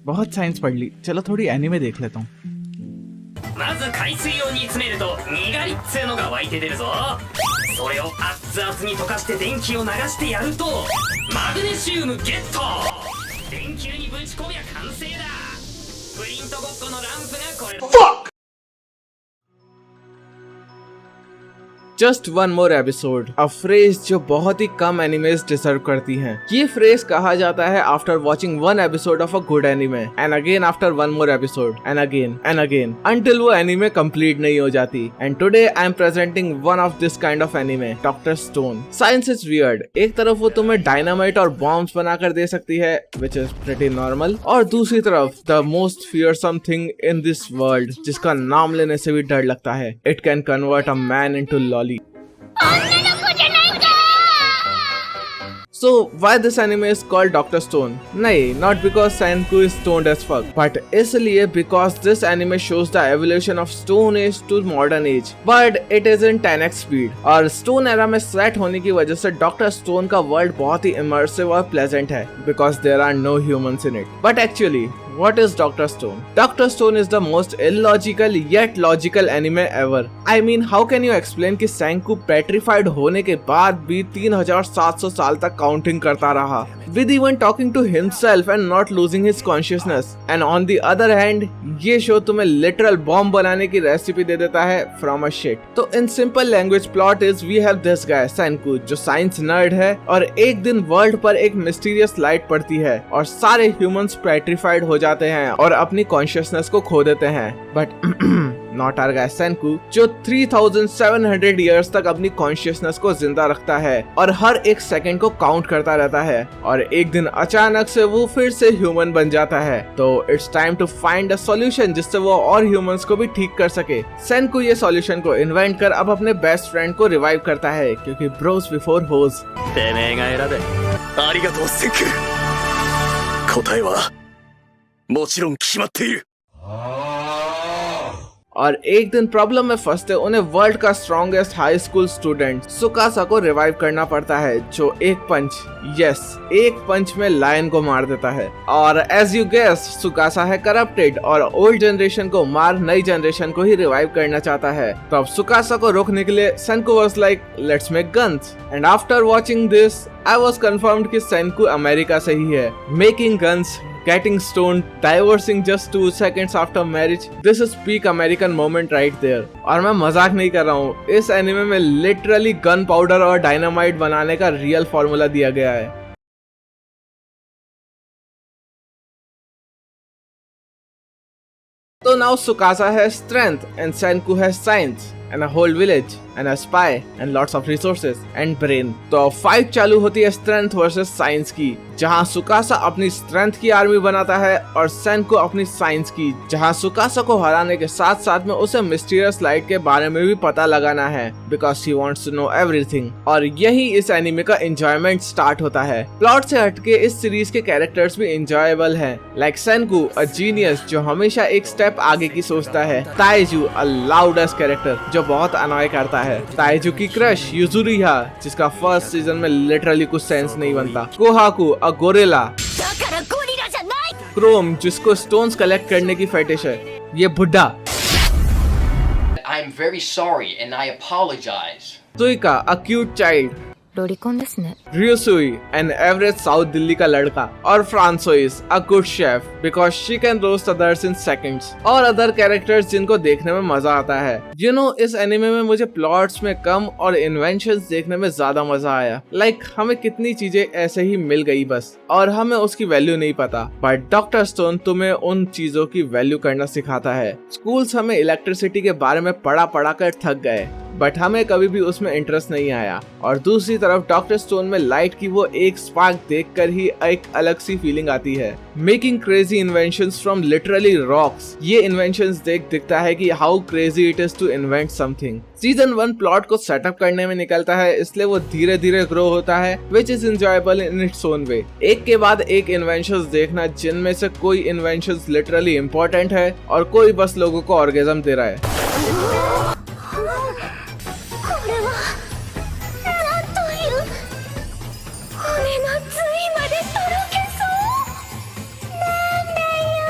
बहुत साइंस पढ़ ली, चलो थोड़ी एनीमे देख लेता हूँ। まず海水を煮詰めるとにがりっつうのが湧いて出るぞ。それを熱々に溶かして電気を流してやるとマグネシウムゲット。電球にぶち込みゃ完成だ。プリントごっこのランプがこれだ。 just one more episode, a phrase जो बहुत ही कम एनिमेज डिजर्व करती हैं। ये फ्रेज कहा जाता है after watching one episode of a good anime and again after one more episode and again until वो एनिमे कंप्लीट नहीं हो जाती। And today I am presenting one of this kind of anime, doctor stone. Science is weird. एक तरफ वो तुम्हें dynamite और bombs बनाकर दे सकती है विच इज प्रीटी नॉर्मल, और दूसरी तरफ the most fearsome thing in this world जिसका नाम लेने से भी डर लगता है, it can convert a man into lolly. So why this anime is called Dr. Stone? नहीं, not because Senku is stoned as fuck, but इसलिए because this anime shows the evolution of Stone Age to modern age, but it is in 10x speed। और Stone era में set होने की वजह से Dr. Stone का world बहुत ही immersive और pleasant है, because there are no humans in it। But actually, what is Dr. Stone? Dr. Stone is the most illogical yet logical anime ever। I mean, how can you explain कि Senku petrified होने के बाद भी 3700 साल तक counting करता रहा, with even talking to himself and not losing his consciousness। And on the other hand, ये शो तुम्हें literal bomb बनाने की रेसिपी दे देता है from a shit। तो in simple language plot is we have this guy Senku जो science nerd है, और एक दिन वर्ल्ड पर एक मिस्टीरियस लाइट पड़ती है और सारे ह्यूमंस पेट्रिफाइड हो जाते हैं और अपनी कॉन्शियसनेस को खो देते हैं। बट नॉट आवर गाय सेंकू जो 3700 इयर्स तक अपनी कॉन्शियसनेस को जिंदा रखता है और हर एक सेकंड को काउंट करता रहता है, और एक दिन अचानक से वो फिर से ह्यूमन बन जाता है। तो it's time to find a solution जिससे वो और ह्यूमंस को भी ठीक कर सके। सेंकू ये सॉल्यूशन को इन्वेंट कर अब अपने बेस्ट फ्रेंड को रिवाइव करता है, क्योंकि ब्रोस बिफोर होज। てめえが選べ。ありがとうセンク。答えはもちろん決まっている。 और एक दिन प्रॉब्लम में फंसते उन्हें वर्ल्ड का स्ट्रॉन्गेस्ट हाई स्कूल स्टूडेंट सुकासा को रिवाइव करना पड़ता है, जो एक पंच में लायन को मार देता है। और एज यू गेस, सुकासा है करप्टेड और ओल्ड जनरेशन को मार नई जनरेशन को ही रिवाइव करना चाहता है। तो अब सुकासा को रोकने के लिए Senku was like let's make guns. And after watching this I was confirmed कि सेंकू अमेरिका से ही है। Making guns, getting stoned, divorcing just 2 seconds after marriage, this is peak American moment right there। और मैं मजाक नहीं कर रहा हूँ, इस एनिमे में लिटरली गन पाउडर और डायनामाइट बनाने का रियल फॉर्मूला दिया गया है। तो now सुकासा has strength and Senku has science and a whole village and a spy and lots of resources and brain। तो फाइट चालू होती है स्ट्रेंथ वर्सेस साइंस की, जहां सुकासा अपनी स्ट्रेंथ की आर्मी बनाता है और सेंकू अपनी साइंस की, जहां सुकासा को हराने के साथ साथ में उसे मिस्टीरियस लाइट के बारे में भी पता लगाना है, because he wants to know everything. और यही इस एनिमे का एंजॉयमेंट स्टार्ट होता है। प्लॉट से हटके इस सीरीज के कैरेक्टर्स भी एंजॉयबल हैं, लाइक सेंकू अ जीनियस जो हमेशा एक स्टेप आगे की सोचता है, ताइजू अ लाउडेस्ट कैरेक्टर जो बहुत अनॉय करता है, ताइजू की क्रश युजुरिहा जिसका फर्स्ट सीजन में लिटरली कुछ सेंस नहीं बनता, कोहाकू अ गोरिल्ला, क्रोम जिसको स्टोन्स कलेक्ट करने की फेटिश है, ये बुड्ढा, I'm very sorry and I apologize। Suika a cute child, ロリコンですね。 Ryusui, an average south Delhi का लड़का, और Francois a good chef because she can roast others in seconds, और अदर कैरेक्टर्स जिनको देखने में मजा आता है। You know, इस एनिमे में मुझे प्लॉट्स में कम और इन्वेंशंस देखने में ज्यादा मजा आया। लाइक हमें कितनी चीजें ऐसे ही मिल गई बस, और हमें उसकी वैल्यू नहीं पता, बट डॉक्टर स्टोन तुम्हें उन चीजों की वैल्यू करना सिखाता है। स्कूल्स हमें इलेक्ट्रिसिटी के बारे में पढ़ा कर थक गए, बट हमें कभी भी उसमें इंटरेस्ट नहीं आया। और दूसरी तरफ डॉक्टर स्टोन में लाइट की वो एक स्पार्क देखकर ही एक अलग सी फीलिंग आती है। Making crazy inventions from literally rocks, ये इन्वेंशंस देख दिखता है कि how crazy it is to invent something. Season 1 plot को सेटअप करने में निकलता है, इसलिए वो धीरे धीरे ग्रो होता है, which is enjoyable in its own way. एक के बाद एक इन्वेंशंस देखना, जिनमें से कोई इन्वेंशंस लिटरली इंपॉर्टेंट है और कोई बस लोगों को ऑर्गेजम दे रहा है। これはなんという骨の髄までとろけそうなんだよ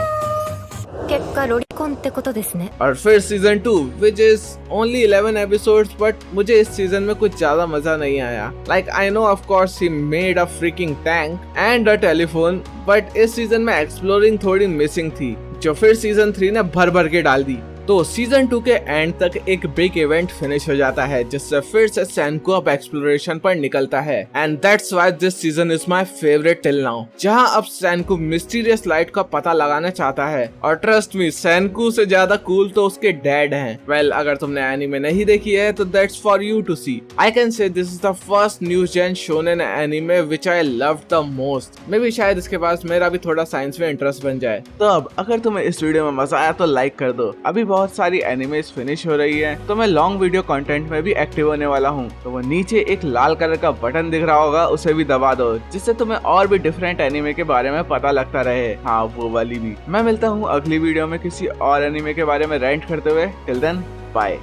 婚ってことですね。 और फिर season 2 which is only 11 episodes but मुझे इस सीजन में कुछ ज्यादा मजा नहीं आया. Like I know of course he made a freaking tank and a telephone but इस सीजन में एक्सप्लोरिंग थोड़ी मिसिंग थी जो फिर सीजन 3 ने भर भर के डाल दी. तो सीजन 2 के एंड तक एक बिग इवेंट फिनिश हो जाता है जिससे फिर से सैनको अब एक्सप्लोरेशन पर निकलता है and that's why this season is my favourite till now. जहां अब सैनको मिस्टीरियस लाइट का पता लगाना चाहता है और ट्रस्ट मी सैनको से ज्यादा कूल तो उसके डैड हैं. वेल अगर तुमने एनीमे नहीं देखी है तो that's for you to see. I can say this is the first new gen shonen anime which I loved the most. मे भी शायद इसके पास मेरा भी थोड़ा साइंस में इंटरेस्ट बन जाए. तो अब अगर तुम्हें इस वीडियो में मजा आया तो लाइक कर दो. अभी बहुत सारी एनिमेज फिनिश हो रही है तो मैं लॉन्ग वीडियो कंटेंट में भी एक्टिव होने वाला हूँ. तो वो नीचे एक लाल कलर का बटन दिख रहा होगा उसे भी दबा दो जिससे तुम्हें और भी डिफरेंट एनिमे के बारे में पता लगता रहे. हाँ वो वाली भी. मैं मिलता हूँ अगली वीडियो में किसी और एनिमे के बारे में रेंट करते हुए. Till then bye.